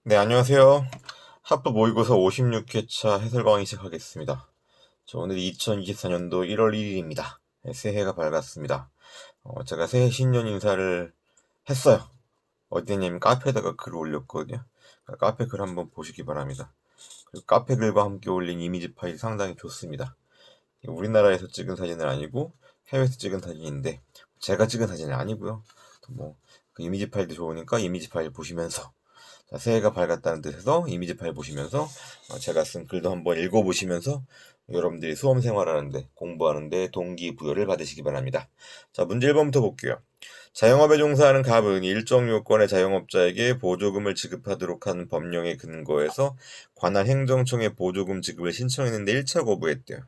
네, 안녕하세요. 합법 모의고사 56회차 해설 강의 시작하겠습니다. 오늘이 2024년도 1월 1일입니다. 새해가 밝았습니다. 제가 새해 신년 인사를 했어요. 어디 했냐면 카페에다가 글을 올렸거든요. 그러니까 카페 글 한번 보시기 바랍니다. 그리고 카페 글과 함께 올린 이미지 파일이 상당히 좋습니다. 우리나라에서 찍은 사진은 아니고 해외에서 찍은 사진인데 제가 찍은 사진은 아니고요. 그 이미지 파일도 좋으니까 이미지 파일 보시면서 자, 새해가 밝았다는 뜻에서 이미지 파일 보시면서 제가 쓴 글도 한번 읽어보시면서 여러분들이 수험 생활하는데 공부하는데 동기부여를 받으시기 바랍니다. 자, 문제 1번부터 볼게요. 자영업에 종사하는 갑은 일정 요건의 자영업자에게 보조금을 지급하도록 한 법령에 근거해서 관할 행정청에 보조금 지급을 신청했는데 1차 거부했대요.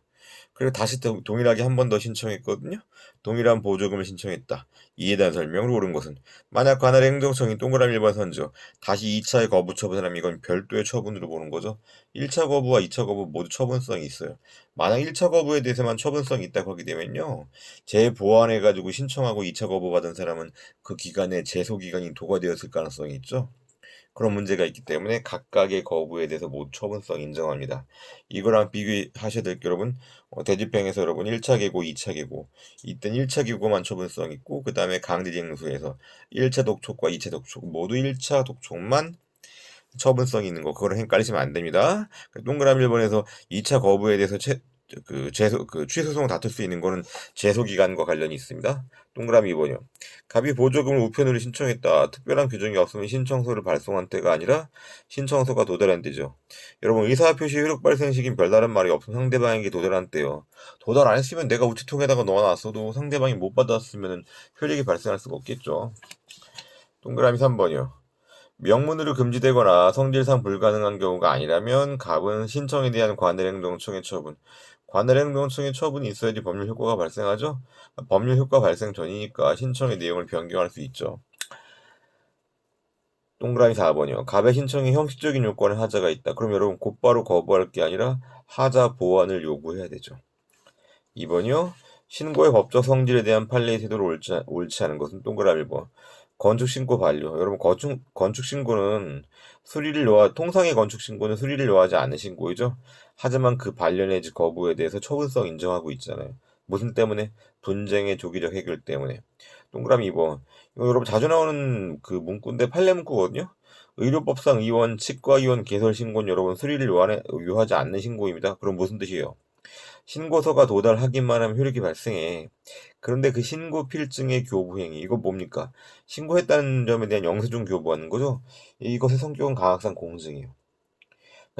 그리고 다시 동일하게 한 번 더 신청했거든요. 동일한 보조금을 신청했다. 이에 대한 설명을 옳은 것은 만약 관할 행정청이 동그라미 1번 선죠. 다시 2차에 거부 처분하면 이건 별도의 처분으로 보는 거죠. 1차 거부와 2차 거부 모두 처분성이 있어요. 만약 1차 거부에 대해서만 처분성이 있다고 하게 되면요. 재보완해가지고 신청하고 2차 거부 받은 사람은 그 기간에 제소기간이 도과되었을 가능성이 있죠. 그런 문제가 있기 때문에 각각의 거부에 대해서 모두 처분성 인정합니다. 이거랑 비교하셔야 될 게 여러분 대집행에서 여러분 1차 계고 2차 계고 이땐 1차 계고만 처분성 있고 그 다음에 강제징수에서 1차 독촉과 2차 독촉 모두 1차 독촉만 처분성이 있는 거 그거랑 헷갈리시면 안 됩니다. 동그라미 1번에서 2차 거부에 대해서 취소송을 다툴 수 있는 거는 제소기간과 관련이 있습니다. 동그라미 2번이요. 갑이 보조금을 우편으로 신청했다. 특별한 규정이 없으면 신청서를 발송한 때가 아니라 신청서가 도달한 때죠. 여러분 의사표시 효력 발생 시긴 별다른 말이 없으면 상대방에게 도달한 때요. 도달 안 했으면 내가 우체통에다가 넣어놨어도 상대방이 못 받았으면 효력이 발생할 수가 없겠죠. 동그라미 3번이요. 명문으로 금지되거나 성질상 불가능한 경우가 아니라면 갑은 신청에 대한 관할행정청의 처분. 관할행정청의 처분이 있어야지 법률 효과가 발생하죠. 법률 효과 발생 전이니까 신청의 내용을 변경할 수 있죠. 동그라미 4번이요. 갑의 신청에 형식적인 요건에 하자가 있다. 그럼 여러분 곧바로 거부할 게 아니라 하자 보완을 요구해야 되죠. 2번이요. 신고의 법적 성질에 대한 판례의 태도를 옳지 않은 것은 동그라미 1번. 건축신고 반려. 여러분, 건축신고는 통상의 건축신고는 수리를 요하지 않는 신고이죠. 하지만 그 반려 내지 거부에 대해서 처분성 인정하고 있잖아요. 무슨 때문에? 분쟁의 조기적 해결 때문에. 동그라미 2번. 이거 여러분 자주 나오는 그 문구인데 판례 문구거든요. 의료법상 의원, 치과의원 개설 신고는 여러분 수리를 요하지 않는 신고입니다. 그럼 무슨 뜻이에요? 신고서가 도달하기만 하면 효력이 발생해. 그런데 그 신고 필증의 교부행위, 이거 뭡니까? 신고했다는 점에 대한 영수증 교부하는 거죠? 이것의 성격은 강악상 공증이에요.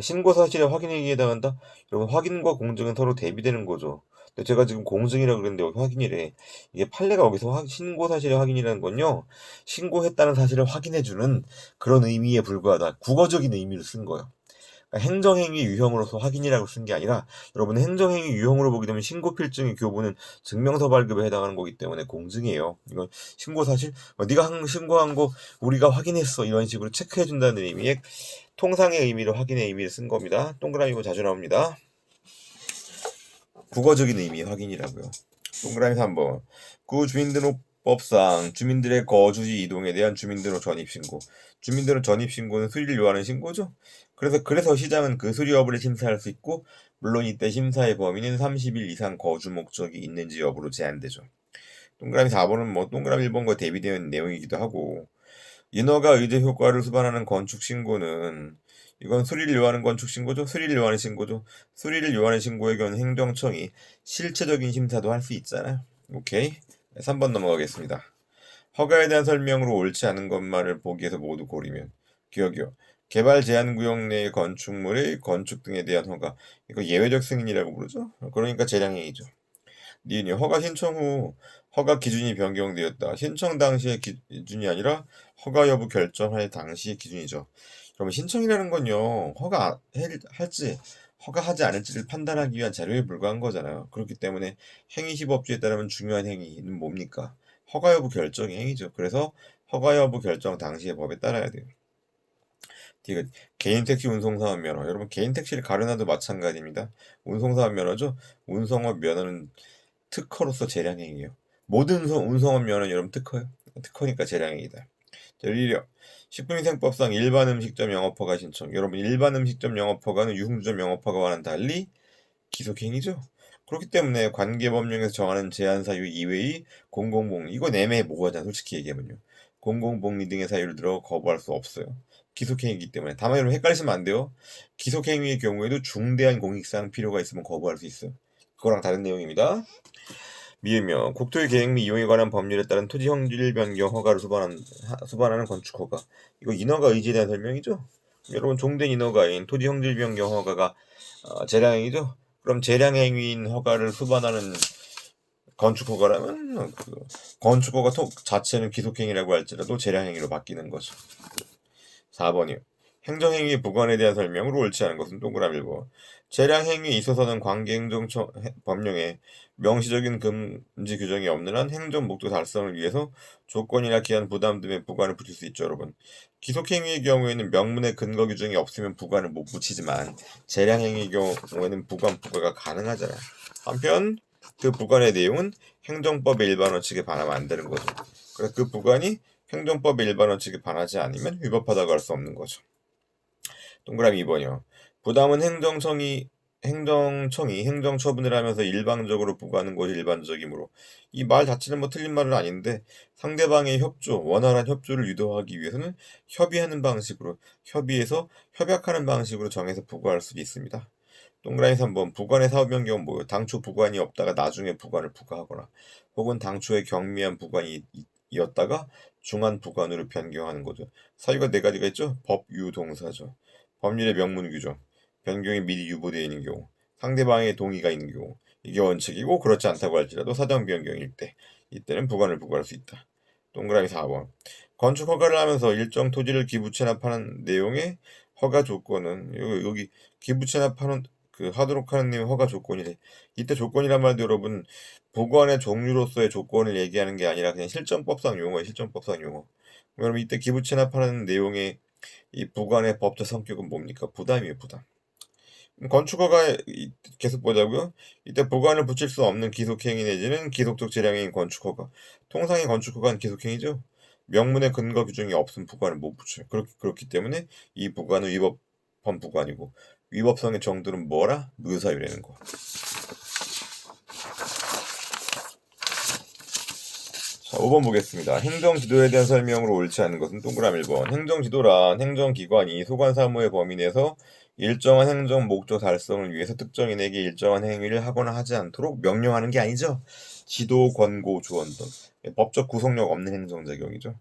신고 사실의 확인에 해당한다? 여러분, 확인과 공증은 서로 대비되는 거죠. 근데 제가 지금 공증이라고 그랬는데 여기 확인이래. 이게 판례가 여기서 신고 사실의 확인이라는 건요, 신고했다는 사실을 확인해주는 그런 의미에 불과하다. 국어적인 의미를 쓴 거예요. 그러니까 행정행위 유형으로서 확인이라고 쓴 게 아니라 여러분은 행정행위 유형으로 보게 되면 신고필증의 교부는 증명서 발급에 해당하는 거기 때문에 공증이에요. 이건 신고사실 네가 신고한 거 우리가 확인했어 이런 식으로 체크해 준다는 의미의 통상의 의미로 확인의 의미를 쓴 겁니다. 동그라미고 자주 나옵니다. 국어적인 의미의 확인이라고요. 동그라미 3번. 구주민등록법상 주민들의 거주지 이동에 대한 주민등록 전입신고. 주민등록 전입신고는 수리를 요하는 신고죠. 그래서 시장은 그 수리 여부를 심사할 수 있고, 물론 이때 심사의 범위는 30일 이상 거주 목적이 있는지 여부로 제한되죠. 동그라미 4번은 동그라미 1번과 대비되는 내용이기도 하고, 인허가 의제 효과를 수반하는 건축 신고는 이건 수리를 요하는 건축 신고죠. 수리를 요하는 신고죠. 수리를 요하는 신고의 경우 행정청이 실체적인 심사도 할 수 있잖아요. 오케이. 3번 넘어가겠습니다. 허가에 대한 설명으로 옳지 않은 것만을 보기에서 모두 고르면 기억이요. 개발 제한 구역 내의 건축물의 건축 등에 대한 허가. 이거 예외적 승인이라고 부르죠. 그러니까 재량행위죠. 니은이 허가 신청 후 허가 기준이 변경되었다. 신청 당시의 기준이 아니라 허가 여부 결정할 당시의 기준이죠. 그러면 신청이라는 건요, 할지, 허가하지 않을지를 판단하기 위한 자료에 불과한 거잖아요. 그렇기 때문에 행위시법주에 따르면 중요한 행위는 뭡니까? 허가 여부 결정의 행위죠. 그래서 허가 여부 결정 당시의 법에 따라야 돼요. 디귿 개인 택시 운송사업 면허. 여러분 개인 택시를 가려놔도 마찬가지입니다. 운송사업 면허죠. 운송업 면허는 특허로서 재량행위예요. 모든 운송업 면허는 여러분 특허요. 특허니까 재량행위다. 제1령 식품위생법상 일반 음식점 영업허가 신청. 여러분, 일반 음식점 영업허가는 유흥주점 영업허가와는 달리 기속행위죠. 그렇기 때문에 관계법령에서 정하는 제한 사유 이외의 공공복리, 이거 애매해 모호하잖아 솔직히 얘기하면요. 공공복리 등의 사유를 들어 거부할 수 없어요. 기속행위이기 때문에. 다만 여러분 헷갈리시면 안 돼요. 기속행위의 경우에도 중대한 공익상 필요가 있으면 거부할 수 있어요. 그거랑 다른 내용입니다. 미으며 국토의 계획 및 이용에 관한 법률에 따른 토지 형질 변경 허가를 수반하는 건축 허가. 이거 인허가 의지에 대한 설명이죠. 여러분, 종된 인허가인 토지 형질 변경 허가가 재량행위죠. 그럼 재량행위인 허가를 수반하는 건축 허가라면 건축 허가 자체는 기속행위라고 할지라도 재량행위로 바뀌는 거죠. 4번이요. 행정행위 부관에 대한 설명으로 옳지 않은 것은 동그라미 1번. 재량행위에 있어서는 관계행정처 법령에 명시적인 금지 규정이 없는 한 행정 목적 달성을 위해서 조건이나 기한 부담 등의 부관을 붙일 수 있죠, 여러분. 기속행위의 경우에는 명문의 근거 규정이 없으면 부관을 못 붙이지만 재량행위의 경우에는 부과가 가능하잖아요. 한편 그 부관의 내용은 행정법의 일반 원칙에 반하면 안 되는 거죠. 그래서 그 부관이 행정법의 일반 원칙에 반하지 않으면 위법하다고 할 수 없는 거죠. 동그라미 2번이요. 부담은 행정청이 행정처분을 하면서 일방적으로 부과하는 것이 일반적이므로, 이 말 자체는 뭐 틀린 말은 아닌데 상대방의 협조, 원활한 협조를 유도하기 위해서는 협의하는 방식으로, 협의해서 협약하는 방식으로 정해서 부과할 수 있습니다. 동그라미 3번. 부관의 사업 변경은 뭐예요? 당초 부관이 없다가 나중에 부관을 부과하거나, 혹은 당초에 경미한 부관이 었다가 중한 부관으로 변경하는 거죠. 사유가 네 가지가 있죠. 법유동사죠. 법률의 명문 규정, 변경이 미리 유보되어 있는 경우, 상대방의 동의가 있는 경우, 이게 원칙이고, 그렇지 않다고 할지라도 사전 변경일 때, 이때는 부관을 부과할 수 있다. 동그라미 4번. 건축 허가를 하면서 일정 토지를 기부 체납하는 내용의 허가 조건은, 여기 기부 체납하는 하도록 하는 내용 허가 조건이래. 이때 조건이란 말도 여러분 부관의 종류로서의 조건을 얘기하는 게 아니라 그냥 실정법상 용어예요. 실정법상 용어. 여러분, 이때 기부 체납하는 내용의 이 부관의 법적 성격은 뭡니까? 부담이에요, 부담. 건축허가 계속 보자고요. 이때 부관을 붙일 수 없는 기속행위 내지는 기속적 재량행위 건축허가. 통상의 건축허가는 기속행위죠. 명문의 근거 규정이 없으면 부관을 못 붙여요. 그렇기 때문에 이 부관은 위법한 부관이고, 위법성의 정도는 뭐라? 무효사유라는 거. 자, 5번 보겠습니다. 행정지도에 대한 설명으로 옳지 않은 것은 동그라미 1번. 행정지도란 행정기관이 소관사무의 범위 내에서 일정한 행정 목적 달성을 위해서 특정인에게 일정한 행위를 하거나 하지 않도록 명령하는 게 아니죠. 지도, 권고, 조언 등 법적 구속력 없는 행정작용이죠.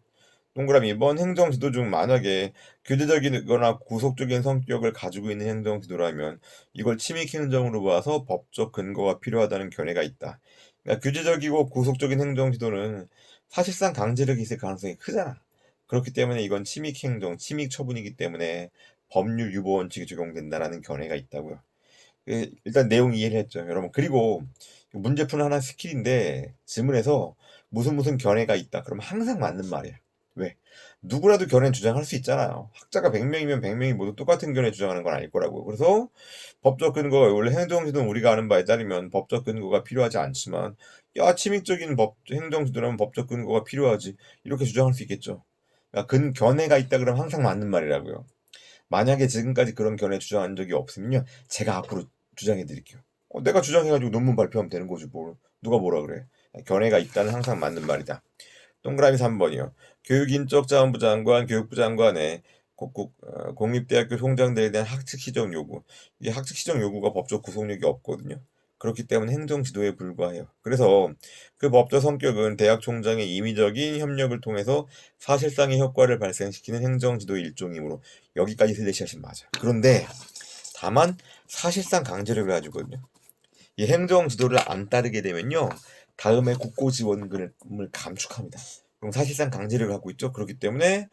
동그라미 2번. 행정지도 중 만약에 규제적이거나 구속적인 성격을 가지고 있는 행정지도라면 이걸 침익행정으로 봐서 법적 근거가 필요하다는 견해가 있다. 그러니까 규제적이고 구속적인 행정지도는 사실상 강제력이 있을 가능성이 크잖아. 그렇기 때문에 이건 침익행정, 침익처분이기 때문에 법률 유보 원칙이 적용된다라는 견해가 있다고요. 일단 내용 이해를 했죠, 여러분. 그리고 문제 푸는 하나 스킬인데, 지문에서 무슨 견해가 있다 그러면 항상 맞는 말이야. 왜? 누구라도 견해 주장할 수 있잖아요. 학자가 100명이면 100명이 모두 똑같은 견해 주장하는 건 아닐 거라고. 그래서 법적 근거가, 원래 행정지도는 우리가 아는 바에 따르면 법적 근거가 필요하지 않지만, 야, 침익적인 행정지도라면 법적 근거가 필요하지, 이렇게 주장할 수 있겠죠. 그러니까 견해가 있다 그러면 항상 맞는 말이라고요. 만약에 지금까지 그런 견해 주장한 적이 없으면요, 제가 앞으로 주장해 드릴게요. 내가 주장해가지고 논문 발표하면 되는 거지 뭘. 누가 뭐라 그래. 견해가 있다는 항상 맞는 말이다. 동그라미 3번이요. 교육인적자원부 장관, 교육부 장관의 공립대학교 총장들에 대한 학칙 시정 요구. 이게 학칙 시정 요구가 법적 구속력이 없거든요. 그렇기 때문에 행정지도에 불과해요. 그래서 그 법적 성격은 대학 총장의 임의적인 협력을 통해서 사실상의 효과를 발생시키는 행정지도의 일종이므로, 여기까지 슬래시하신 맞아. 그런데 다만 사실상 강제력을 가지거든요. 이 행정지도를 안 따르게 되면요, 다음에 국고지원금을 감축합니다. 그럼 사실상 강제력을 갖고 있죠. 그렇기 때문에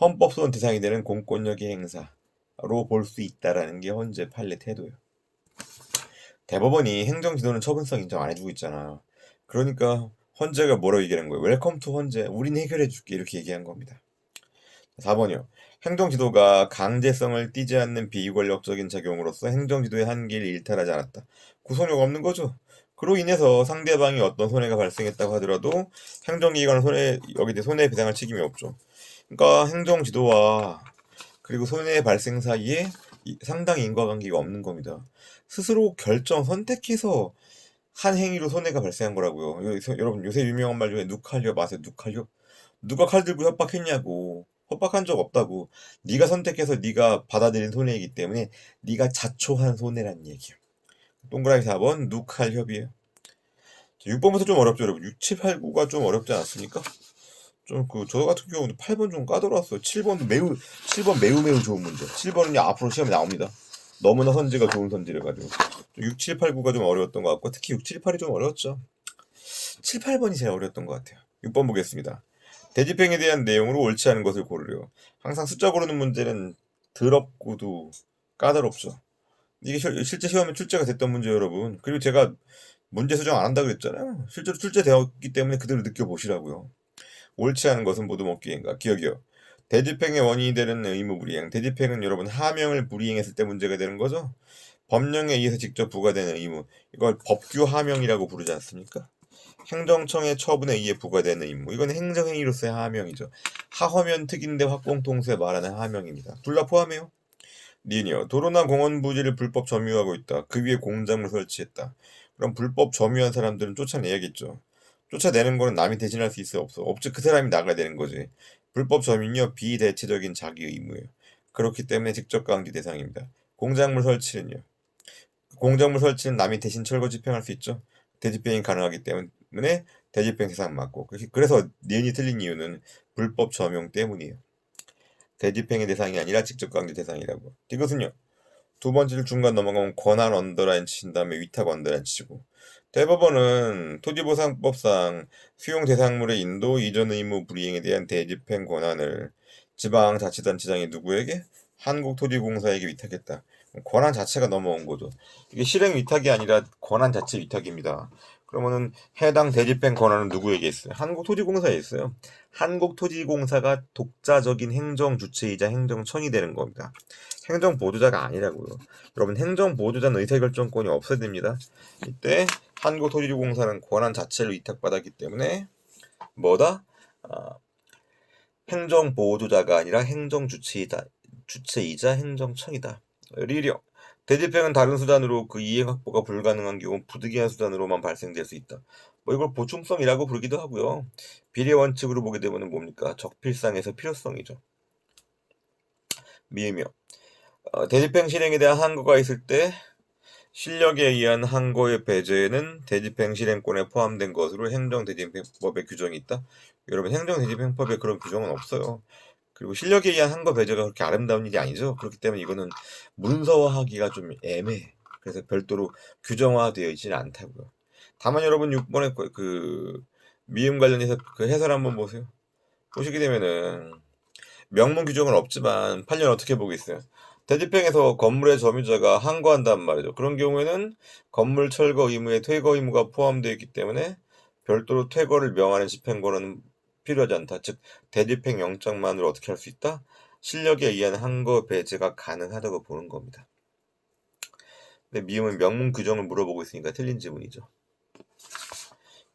헌법소원 대상이 되는 공권력의 행사로 볼 수 있다라는 게 현재 판례 태도예요. 대법원이 행정지도는 처분성 인정 안 해주고 있잖아. 그러니까 헌재가 뭐라고 얘기하는 거예요? 웰컴 투 헌재, 우린 해결해줄게, 이렇게 얘기한 겁니다. 4번이요. 행정지도가 강제성을 띠지 않는 비권력적인 작용으로서 행정지도의 한계를 일탈하지 않았다. 구속력 없는 거죠. 그로 인해서 상대방이 어떤 손해가 발생했다고 하더라도 행정기관은 여기에 손해배상할 책임이 없죠. 그러니까 행정 지도와 그리고 손해 발생 사이에 상당히 인과관계가 없는 겁니다. 스스로 선택해서 한 행위로 손해가 발생한 거라고요. 여러분 요새 유명한 말 중에 누칼협 아세요? 누칼협? 누가 칼 들고 협박했냐고. 협박한 적 없다고. 네가 선택해서 네가 받아들인 손해이기 때문에 네가 자초한 손해란 얘기야. 동그라미 4번 누칼협이에요. 6번부터 좀 어렵죠, 여러분. 6, 7, 8, 9가 좀 어렵지 않았습니까? 저 같은 경우는 8번 좀 까다로웠어요. 7번 매우 좋은 문제. 7번은요, 앞으로 시험에 나옵니다. 너무나 선지가 좋은 선지를 가지고. 6, 7, 8, 9가 좀 어려웠던 것 같고, 특히 6, 7, 8이 좀 어려웠죠. 7, 8번이 제일 어려웠던 것 같아요. 6번 보겠습니다. 대집행에 대한 내용으로 옳지 않은 것을 고르래요. 항상 숫자 고르는 문제는 더럽고도 까다롭죠. 이게 실제 시험에 출제가 됐던 문제예요, 여러분. 그리고 제가 문제 수정 안 한다 그랬잖아요. 실제로 출제되었기 때문에 그대로 느껴보시라고요. 옳지 않은 것은 모두 먹기인가? 기억이요. 대집행의 원인이 되는 의무 불이행. 대집행은 여러분 하명을 불이행했을 때 문제가 되는 거죠. 법령에 의해서 직접 부과되는 의무. 이걸 법규 하명이라고 부르지 않습니까? 행정청의 처분에 의해 부과되는 임무. 이건 행정행위로서의 하명이죠. 하허면 특인데 확공통수에 말하는 하명입니다. 둘 다 포함해요. 니은요. 도로나 공원 부지를 불법 점유하고 있다. 그 위에 공장을 설치했다. 그럼 불법 점유한 사람들은 쫓아내야겠죠. 쫓아내는 거는 남이 대신할 수 있어 없어? 없죠. 그 사람이 나가야 되는 거지. 불법 점유는요. 비대체적인 자기 의무예요. 그렇기 때문에 직접 강제 대상입니다. 공작물 설치는요. 공작물 설치는 남이 대신 철거 집행할 수 있죠. 대집행이 가능하기 때문에 대집행 대상 맞고. 그래서 니은이 틀린 이유는 불법 점용 때문이에요. 대집행의 대상이 아니라 직접 강제 대상이라고. 이것은요. 두 번째를 중간 넘어가면 권한 언더라인 치신 다음에 위탁 언더라인 치고. 대법원은 토지보상법상 수용 대상물의 인도 이전 의무 불이행에 대한 대집행 권한을 지방자치단체장이 누구에게? 한국토지공사에게 위탁했다. 권한 자체가 넘어온 거죠. 이게 실행 위탁이 아니라 권한 자체 위탁입니다. 그러면은 해당 대집행 권한은 누구에게 있어요? 한국토지공사에 있어요. 한국토지공사가 독자적인 행정 주체이자 행정청이 되는 겁니다. 행정보조자가 아니라고요. 여러분 행정보조자는 의사결정권이 없어야 됩니다. 이때 한국토지공사는 권한 자체를 위탁받았기 때문에 뭐다? 행정보조자가 아니라 주체이자 행정청이다. 리령 대집행은 다른 수단으로 그 이행 확보가 불가능한 경우 부득이한 수단으로만 발생될 수 있다. 이걸 보충성이라고 부르기도 하고요. 비례 원칙으로 보게 되면 뭡니까? 적필상에서 필요성이죠. 미음이요. 대집행 실행에 대한 항거가 있을 때 실력에 의한 항거의 배제는 대집행 실행권에 포함된 것으로 행정대집행법에 규정이 있다. 여러분 행정대집행법에 그런 규정은 없어요. 그리고 실력에 의한 항거 배제가 그렇게 아름다운 일이 아니죠. 그렇기 때문에 이거는 문서화하기가 좀 애매해. 그래서 별도로 규정화되어 있지는 않다고요. 다만 여러분 6번에 그 미음 관련해서 그 해설 한번 보세요. 보시게 되면은 명문 규정은 없지만 판례는 어떻게 보고 있어요? 대집행에서 건물의 점유자가 항거한단 말이죠. 그런 경우에는 건물 철거 의무에 퇴거 의무가 포함되어 있기 때문에 별도로 퇴거를 명하는 집행권은 필요하지 않다. 즉 대집행 영장만으로 어떻게 할 수 있다? 실력에 의한 항거 배제가 가능하다고 보는 겁니다. 근데 미음은 명문 규정을 물어보고 있으니까 틀린 지문이죠.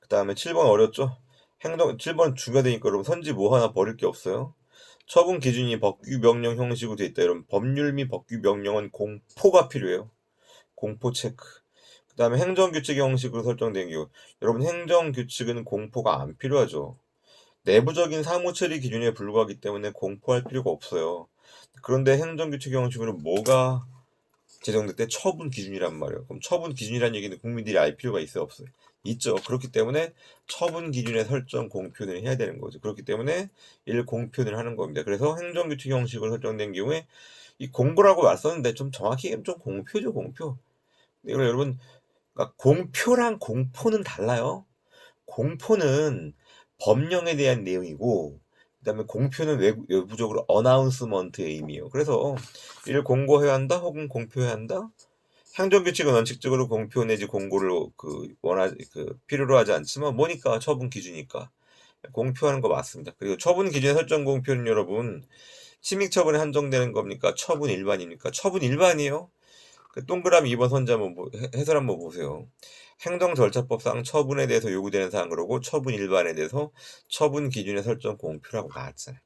그 다음에 7번 어렵죠? 7번 중요하다니까 여러분 선지 뭐 하나 버릴 게 없어요. 처분 기준이 법규 명령 형식으로 되어 있다. 여러분 법률 및 법규 명령은 공포가 필요해요. 공포 체크. 그 다음에 행정규칙 형식으로 설정된 경우 여러분 행정규칙은 공포가 안 필요하죠. 내부적인 사무처리 기준에 불과하기 때문에 공포할 필요가 없어요. 그런데 행정규칙 형식으로 뭐가 제정될 때 처분 기준이란 말이에요. 그럼 처분 기준이란 얘기는 국민들이 알 필요가 있어요, 없어요? 있죠. 그렇기 때문에 처분 기준의 설정 공표를 해야 되는 거죠. 그렇기 때문에 이를 공표를 하는 겁니다. 그래서 행정규칙 형식으로 설정된 경우에 이 공고라고 왔었는데 좀 정확히 얘기하면 좀 공표죠, 공표. 이거 여러분, 그러니까 공표랑 공포는 달라요. 공포는 법령에 대한 내용이고, 그다음에 공표는 외부적으로 어나운스먼트의 의미예요. 그래서 이를 공고해야 한다, 혹은 공표해야 한다. 행정규칙은 원칙적으로 공표 내지 공고를 필요로 하지 않지만 뭐니까 처분 기준이니까 공표하는 거 맞습니다. 그리고 처분 기준의 설정 공표는 여러분 침익 처분에 한정되는 겁니까? 처분 일반입니까? 처분 일반이에요. 그 동그라미 2번 선지 한번 해설 한번 보세요. 행정절차법상 처분에 대해서 요구되는 사항 그러고 처분 일반에 대해서 처분 기준의 설정 공표라고 나왔잖아요.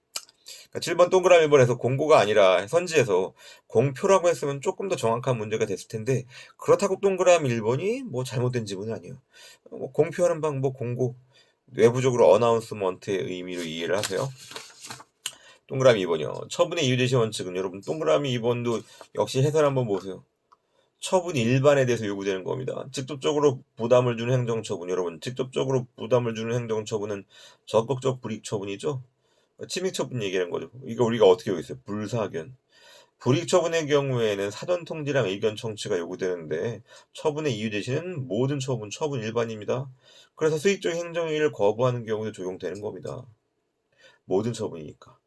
그러니까 7번 동그라미 1번에서 공고가 아니라 선지에서 공표라고 했으면 조금 더 정확한 문제가 됐을 텐데, 그렇다고 동그라미 1번이 뭐 잘못된 지문이 아니에요. 뭐 공표하는 방법, 공고, 외부적으로 어나운스먼트의 의미로 이해를 하세요. 동그라미 2번이요. 처분의 이유제시 원칙은 여러분 동그라미 2번도 역시 해설 한번 보세요. 처분이 일반에 대해서 요구되는 겁니다. 직접적으로 부담을 주는 행정처분, 여러분 직접적으로 부담을 주는 행정처분은 적극적 불이익처분이죠. 침입처분 얘기하는 거죠. 이거 우리가 어떻게 여기있어요? 불사견. 불이익처분의 경우에는 사전통지랑 의견 청취가 요구되는데, 처분의 이유 제시는 모든 처분 일반입니다. 그래서 수익적 행정행위를 거부하는 경우도 적용되는 겁니다. 모든 처분이니까.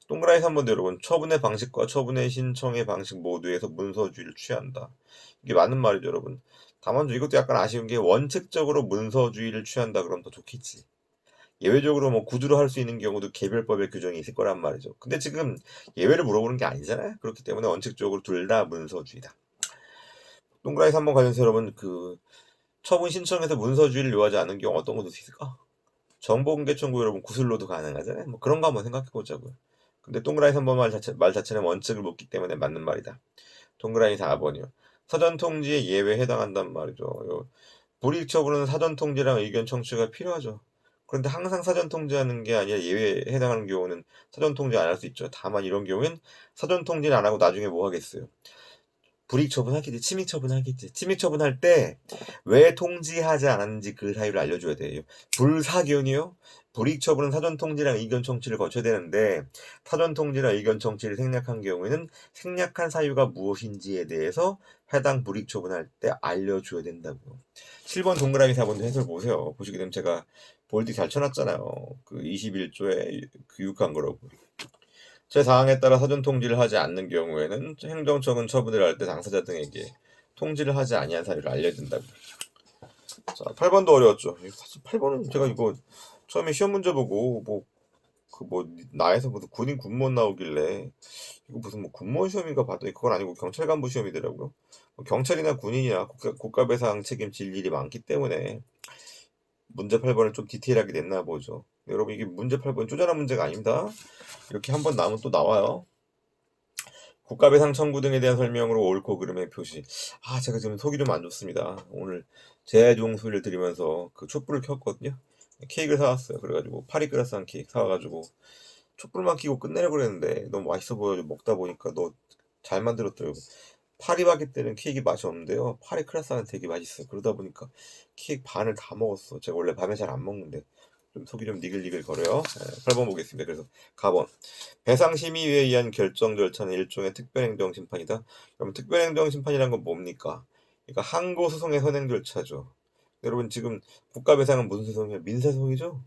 동그라미 3번도 여러분, 처분의 방식과 처분의 신청의 방식 모두에서 문서주의를 취한다. 이게 맞는 말이죠, 여러분. 다만 이것도 약간 아쉬운 게, 원칙적으로 문서주의를 취한다 그러면 더 좋겠지. 예외적으로 뭐 구두로 할 수 있는 경우도 개별법의 규정이 있을 거란 말이죠. 근데 지금 예외를 물어보는 게 아니잖아요. 그렇기 때문에 원칙적으로 둘 다 문서주의다. 동그라미 3번 관련해서 여러분, 처분 신청에서 문서주의를 요하지 않는 경우 어떤 것도 있을까? 정보공개 청구 여러분 구술로도 가능하잖아요. 뭐 그런 거 한번 생각해 보자고요. 근데 동그라미 3번 말 자체는 원칙을 묻기 때문에 맞는 말이다. 동그라미 4번이요. 사전통지에 예외에 해당한단 말이죠. 불이익 처분은 사전통지랑 의견 청취가 필요하죠. 그런데 항상 사전통지하는 게 아니라 예외에 해당하는 경우는 사전통지 안 할 수 있죠. 다만 이런 경우엔 사전통지는 안 하고 나중에 뭐 하겠어요? 불이익 처분하겠지, 침입 처분하겠지. 침입 처분할 때 왜 통지하지 않았는지 그 사유를 알려줘야 돼요. 불사견이요. 불이익 처분은 사전 통지랑 의견 청취를 거쳐야 되는데, 사전 통지랑 의견 청취를 생략한 경우에는 생략한 사유가 무엇인지에 대해서 해당 불이익 처분할 때 알려줘야 된다고요. 7번 동그라미 4번도 해설 보세요. 보시게 되면 제가 볼드 잘 쳐놨잖아요. 그 21조에 교육한 거라고. 제4항에 따라 사전 통지를 하지 않는 경우에는 행정처분 처분을 할 때 당사자 등에게 통지를 하지 아니한 사유를 알려준다고. 자, 8번도 어려웠죠. 사실 8번은 제가 이거 처음에 시험 문제 보고 나에서 무슨 군인 군무원 나오길래 이거 무슨 뭐 군무원 시험인가 봤더니 그건 아니고 경찰 간부 시험이더라고요. 경찰이나 군인이나 국가배상 책임질 일이 많기 때문에 문제 8번을 좀 디테일하게 냈나 보죠. 여러분 이게 문제 8번 쪼잔한 문제가 아닙니다. 이렇게 한 번 나오면 또 나와요. 국가배상 청구 등에 대한 설명으로 옳고 그름의 표시. 제가 지금 속이 좀 안 좋습니다. 오늘 재종소리를 들으면서 그 촛불을 켰거든요. 케이크를 사왔어요. 그래가지고 파리그라스한 케이크 사와가지고 촛불만 켜고 끝내려고 그랬는데 너무 맛있어 보여가지고 먹다 보니까 너 잘 만들었더라고. 파리바게뜨는 케이크 맛이 없는데요. 파리크라스는 되게 맛있어요. 그러다 보니까 케이크 반을 다 먹었어. 제가 원래 밤에 잘 안 먹는데 좀 속이 좀 니글니글 거려요. 8번 보겠습니다. 그래서 가번. 배상심의위에 의한 결정 절차는 일종의 특별행정심판이다. 그럼 특별행정심판이란 건 뭡니까? 그러니까 항고소송의 선행 절차죠. 여러분 지금 국가배상은 무슨 소송이에요? 민사소송이죠?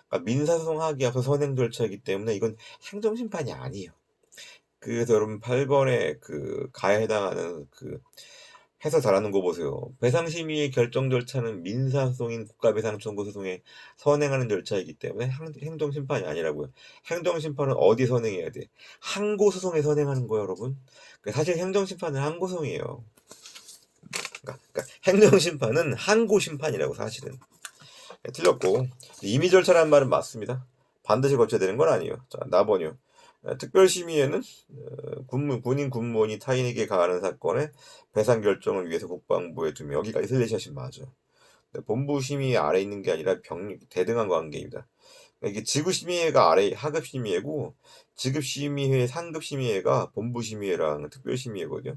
그러니까 민사소송하기 앞서 선행 절차이기 때문에 이건 행정심판이 아니에요. 그래서 여러분 8번에 가에 해당하는 해서 잘하는 거 보세요. 배상심의의 결정 절차는 민사소송인 국가배상 청구 소송에 선행하는 절차이기 때문에 행정심판이 아니라고요. 행정심판은 어디 선행해야 돼? 항고소송에 선행하는 거예요, 여러분. 사실 행정심판은 항고소송이에요. 그러니까 행정심판은 항고심판이라고 사실은. 틀렸고, 임의 절차라는 말은 맞습니다. 반드시 거쳐야 되는 건 아니에요. 자, 나번이요. 특별심의에는 군인 군무원이 타인에게 가하는 사건의 배상 결정을 위해서 국방부에 두면, 여기까지 슬래시하신 맞아. 본부심의 아래 있는 게 아니라 대등한 관계입니다. 이게 지구심의회가 아래 하급심의회고, 지급심의회 상급심의회가 본부심의회랑 특별심의회거든요.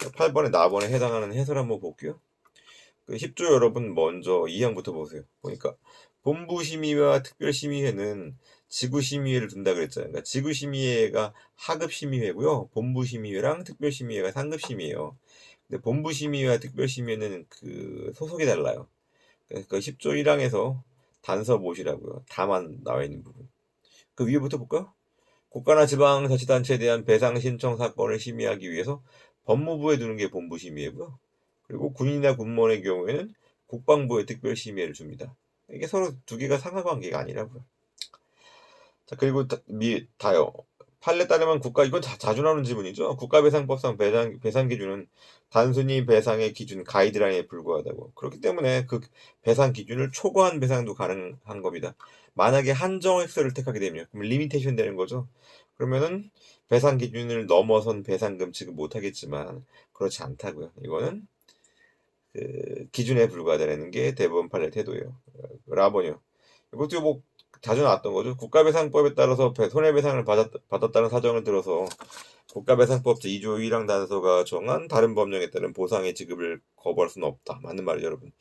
8번에 나번에 해당하는 해설 한번 볼게요. 10조 여러분 먼저 2항부터 보세요. 보니까 본부심의회와 특별심의회는 지구심의회를 둔다 그랬잖아요. 그러니까 지구심의회가 하급심의회고요. 본부심의회랑 특별심의회가 상급심의회예요. 근데 본부심의회와 특별심의회는 소속이 달라요. 그러니까 10조 1항에서 단서 보시라고요. 다만 나와 있는 부분. 그 위에부터 볼까요? 국가나 지방자치단체에 대한 배상 신청 사건을 심의하기 위해서 법무부에 두는 게 본부심의회고요. 그리고 군인이나 군무원의 경우에는 국방부에 특별심의를 줍니다. 이게 서로 두 개가 상하관계가 아니라고요. 자, 그리고 다요. 판례 따르면 이건 자주 나오는 지문이죠. 국가배상법상 배상 기준은 단순히 배상의 기준 가이드라인에 불과하다고. 그렇기 때문에 그 배상 기준을 초과한 배상도 가능한 겁니다. 만약에 한정 획수를 택하게 되면 그럼 리미테이션 되는 거죠. 그러면은 배상 기준을 넘어선 배상금 지급 못하겠지만 그렇지 않다고요. 이거는 그 기준에 불과하다는 게 대법원 판례 태도예요. 라본이요. 이것도 뭐 자주 나왔던 거죠. 국가배상법에 따라서 손해배상을 받았다는 사정을 들어서 국가배상법 제2조 1항 단서가 정한 다른 법령에 따른 보상의 지급을 거부할 수는 없다. 맞는 말이죠, 여러분.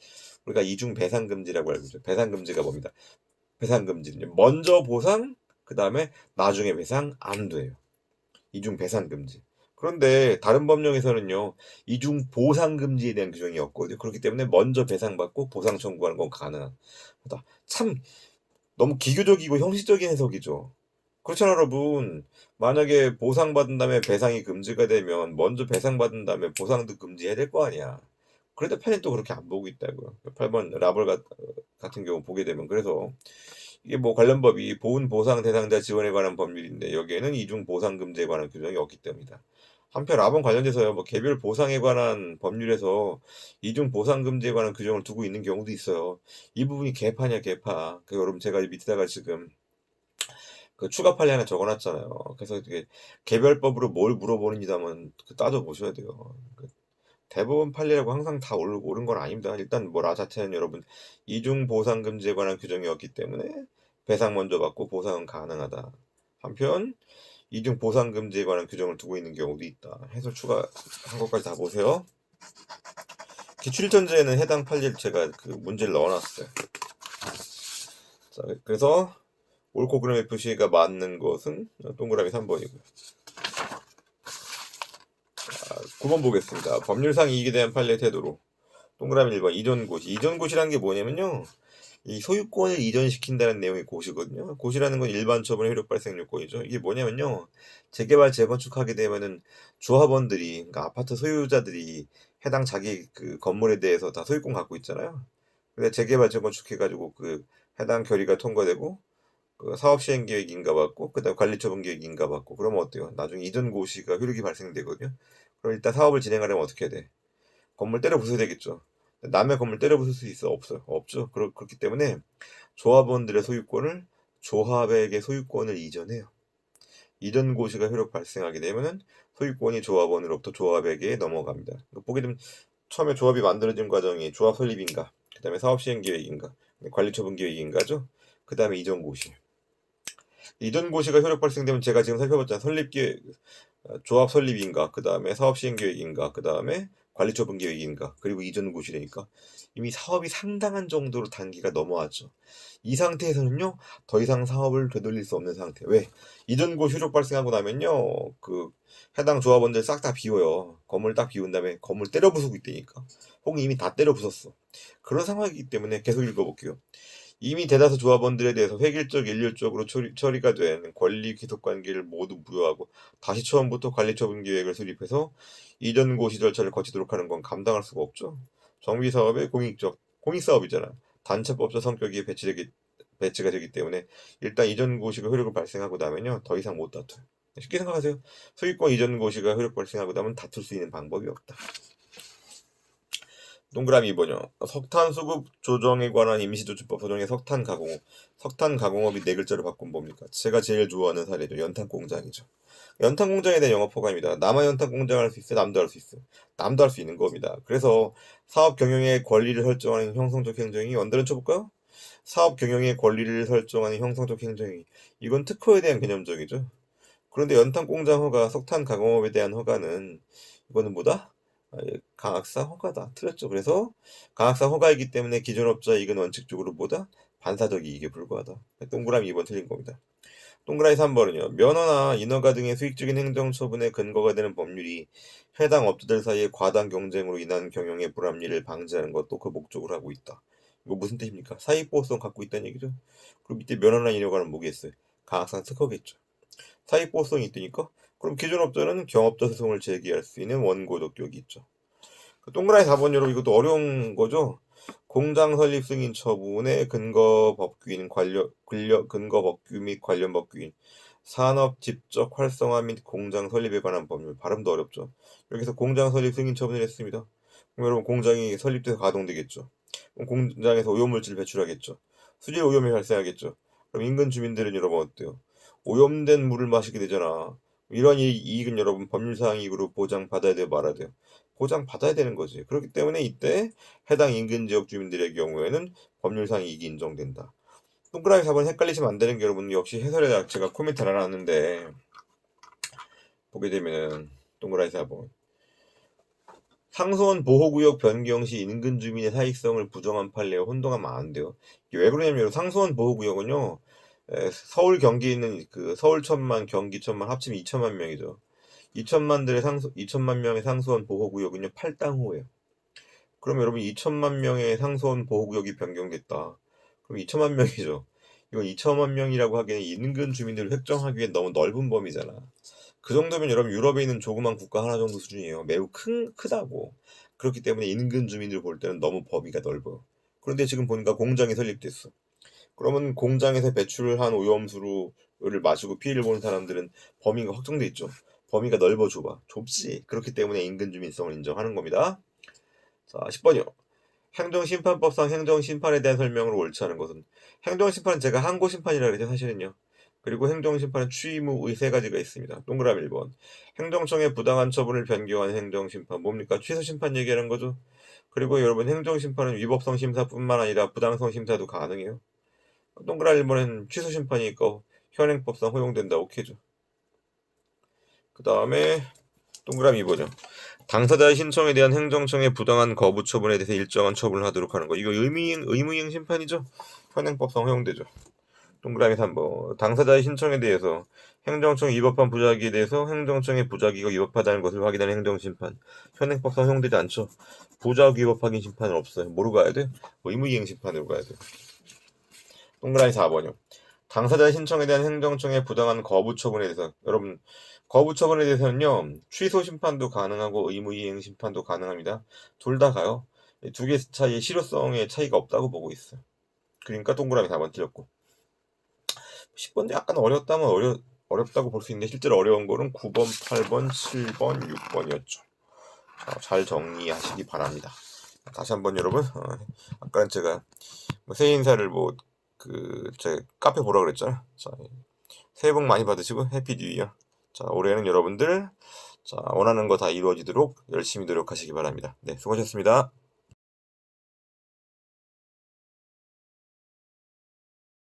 우리가 이중 배상금지라고 알고 있죠. 배상금지가 뭡니다. 배상금지는 먼저 보상, 그 다음에 나중에 배상 안 돼요. 이중 배상금지. 그런데 다른 법령에서는요, 이중 보상금지에 대한 규정이 없거든요. 그렇기 때문에 먼저 배상받고 보상 청구하는 건 가능하다. 참 너무 기교적이고 형식적인 해석이죠. 그렇잖아요, 여러분. 만약에 보상받은 다음에 배상이 금지가 되면 먼저 배상받은 다음에 보상도 금지해야 될 거 아니야. 그런데 판이 또 그렇게 안 보고 있다고요. 8번 라벌 같은 경우 보게 되면. 그래서 이게 뭐 관련 법이 보훈 보상 대상자 지원에 관한 법률인데 여기에는 이중 보상 금지에 관한 규정이 없기 때문이다. 한편 라본 관련돼서요, 뭐 개별 보상에 관한 법률에서 이중 보상 금지에 관한 규정을 두고 있는 경우도 있어요. 이 부분이 개파냐 개파. 그 여러분 제가 밑에다가 지금 그 추가 판례 하나 적어놨잖아요. 그래서 이게 개별법으로 뭘 물어보는지 한번 따져 보셔야 돼요. 대법원 판례라고 항상 다 옳은 건 아닙니다. 일단 뭐 라 자체는 여러분 이중 보상 금지에 관한 규정이 없기 때문에 배상 먼저 받고 보상은 가능하다. 한편 이중 보상 금지에 관한 규정을 두고 있는 경우도 있다. 해설 추가한 것까지 다 보세요. 기출일천제에는 해당 판례를 제가 그 문제를 넣어놨어요. 자, 그래서 옳고 그름의 표시가 맞는 것은 동그라미 3번이고요. 9번 보겠습니다. 법률상 이익에 대한 판례 태도로. 동그라미 1번 이전고시. 이전고시라는 게 뭐냐면요, 이 소유권을 이전시킨다는 내용의 고시거든요. 고시라는 건 일반 처분의 효력 발생 요건이죠. 이게 뭐냐면요, 재개발 재건축하게 되면은 조합원들이, 그러니까 아파트 소유자들이 해당 자기 그 건물에 대해서 다 소유권 갖고 있잖아요. 근데 재개발 재건축해가지고 그 해당 결의가 통과되고 그 사업 시행 계획 인가받고 그다음 관리 처분 계획 인가받고 그러면 어때요? 나중에 이전 고시가 효력이 발생되거든요. 그럼 일단 사업을 진행하려면 어떻게 해야 돼? 건물 때려 부숴야 되겠죠. 남의 건물 때려 부술 수 있어? 없어요. 없죠. 그렇기 때문에 조합원들의 소유권을 조합에게 소유권을 이전해요. 이전 고시가 효력 발생하게 되면은 소유권이 조합원으로부터 조합에게 넘어갑니다. 보게 되면 처음에 조합이 만들어진 과정이 조합 설립인가, 그 다음에 사업 시행 계획인가, 관리 처분 계획인가죠. 그 다음에 이전 고시. 이전 고시가 효력 발생되면 제가 지금 살펴봤잖아요. 조합 설립인가, 그 다음에 사업 시행 계획인가, 그 다음에 관리 처분 계획인가, 그리고 이전 고시라니까 이미 사업이 상당한 정도로 단기가 넘어왔죠. 이 상태에서는요, 더 이상 사업을 되돌릴 수 없는 상태. 왜? 이전 고시 효력 발생하고 나면요, 그 해당 조합원들 싹 다 비워요. 건물 딱 비운 다음에 건물 때려 부수고 있다니까. 혹은 이미 다 때려 부쉈어. 그런 상황이기 때문에 계속 읽어볼게요. 이미 대다수 조합원들에 대해서 획일적 일률적으로 처리가 된 권리 귀속 관계를 모두 무효하고 다시 처음부터 관리 처분 계획을 수립해서 이전 고시 절차를 거치도록 하는 건 감당할 수가 없죠. 정비 사업의 공익 사업이잖아. 단체법적 성격이 배치가 되기 때문에 일단 이전 고시가 효력을 발생하고 나면요, 더 이상 못 다퉈요. 쉽게 생각하세요. 소유권 이전 고시가 효력 발생하고 나면 다툴 수 있는 방법이 없다. 동그라미 2번이요. 석탄 수급 조정에 관한 임시조치법 소정의 석탄 가공업이 네 글자로 바꾼 뭡니까? 제가 제일 좋아하는 사례죠. 연탄 공장이죠. 연탄 공장에 대한 영업 허가입니다. 남아 연탄 공장을 할 수 있어요? 남도 할 수 있어요? 남도 할 수 있는 겁니다. 그래서 사업 경영의 권리를 설정하는 형성적 행정이 언더는 쳐볼까요? 사업 경영의 권리를 설정하는 형성적 행정이, 이건 특허에 대한 개념적이죠. 그런데 연탄 공장 허가, 석탄 가공업에 대한 허가는 이거는 뭐다? 강학사 허가다. 틀렸죠. 그래서 강학사 허가이기 때문에 기존 업자 이익은 원칙적으로 뭐다? 반사적 이익에 불과하다. 동그라미 2번 틀린 겁니다. 동그라미 3번은요. 면허나 인허가 등의 수익적인 행정처분의 근거가 되는 법률이 해당 업자들 사이의 과당 경쟁으로 인한 경영의 불합리를 방지하는 것도 그 목적으로 하고 있다. 이거 무슨 뜻입니까? 사익보호성 갖고 있다는 얘기죠. 그리고 밑에 면허나 인허가는 뭐겠어요? 강학상 특허겠죠. 사익보호성이 있다니까? 그럼 기존 업자는 경업자 소송을 제기할 수 있는 원고적격이 있죠. 동그라미 4번 여러분, 이것도 어려운 거죠. 공장 설립 승인 처분의 근거 법규인 근거 법규 및 관련 법규인 산업 집적 활성화 및 공장 설립에 관한 법률. 발음도 어렵죠. 여기서 공장 설립 승인 처분을 했습니다. 그럼 여러분 공장이 설립돼서 가동되겠죠. 그럼 공장에서 오염물질 배출하겠죠. 수질 오염이 발생하겠죠. 그럼 인근 주민들은 여러분 어때요? 오염된 물을 마시게 되잖아. 이런 이익은 여러분 법률상 이익으로 보장받아야 돼요, 말아야 돼요? 보장받아야 되는 거지. 그렇기 때문에 이때 해당 인근 지역 주민들의 경우에는 법률상 이익이 인정된다. 동그라미 4번 헷갈리시면 안 되는 게 여러분 역시 해설에 제가 코멘트 달아놨는데 보게 되면 동그라미 4번 상수원 보호구역 변경 시 인근 주민의 사익성을 부정한 판례와 혼동하면 안 돼요. 이게 왜 그러냐면 상수원 보호구역은요. 서울 경기에 있는 그 서울 1,000만 경기 1,000만 합치면 2천만 명이죠. 2천만 명의 상수원 보호구역은요 8당호예요. 그럼 여러분 2천만 명의 상수원 보호구역이 변경됐다. 그럼 2천만 명이죠. 이건 2천만 명이라고 하기에는 인근 주민들을 획정하기엔 너무 넓은 범위잖아. 그 정도면 여러분 유럽에 있는 조그만 국가 하나 정도 수준이에요. 매우 크다고. 그렇기 때문에 인근 주민들 볼 때는 너무 범위가 넓어요. 그런데 지금 보니까 공장이 설립됐어. 그러면 공장에서 배출한 오염수를 마시고 피해를 보는 사람들은 범위가 확정돼 있죠. 범위가 넓어져봐. 좁지. 그렇기 때문에 인근 주민성을 인정하는 겁니다. 자, 10번이요. 행정심판법상 행정심판에 대한 설명으로 옳지 않은 것은 행정심판은 제가 항고심판이라 그랬죠, 사실은요. 그리고 행정심판은 취임 후 의 세 가지가 있습니다. 동그라미 1번. 행정청의 부당한 처분을 변경하는 행정심판. 뭡니까? 취소심판 얘기하는 거죠. 그리고 여러분 행정심판은 위법성 심사뿐만 아니라 부당성 심사도 가능해요. 동그라미 1번은 취소심판이니까 현행법상 허용된다. 오케이죠. 그 다음에 동그라미 2번이요. 당사자의 신청에 대한 행정청의 부당한 거부 처분에 대해서 일정한 처분을 하도록 하는 거. 이거 의무이행 심판이죠. 현행법상 허용되죠. 동그라미 3번. 당사자의 신청에 대해서 행정청이 위법한 부작위에 대해서 행정청의 부작위가 위법하다는 것을 확인하는 행정심판. 현행법상 허용되지 않죠. 부작위 위법 확인 심판은 없어요. 뭐로 가야 돼? 의무이행 심판으로 가야 돼. 동그라미 4번이요. 당사자의 신청에 대한 행정청의 부당한 거부 처분에 대해서 여러분 거부 처분에 대해서는요 취소 심판도 가능하고 의무이행 심판도 가능합니다. 둘 다 가요. 두 개 차이의 실효성에 차이가 없다고 보고 있어요. 그러니까 동그라미 4번 틀렸고 10번도 약간 어려웠다면 어렵다고 볼 수 있는데 실제로 어려운 거는 9번, 8번, 7번, 6번이었죠. 잘 정리하시기 바랍니다. 다시 한번 여러분 아까는 제가 새해 인사를 제 카페 보라 그랬잖아. 자, 새해 복 많이 받으시고 해피 뉴 이어. 자, 올해는 여러분들 원하는 거 다 이루어지도록 열심히 노력하시기 바랍니다. 네, 수고하셨습니다.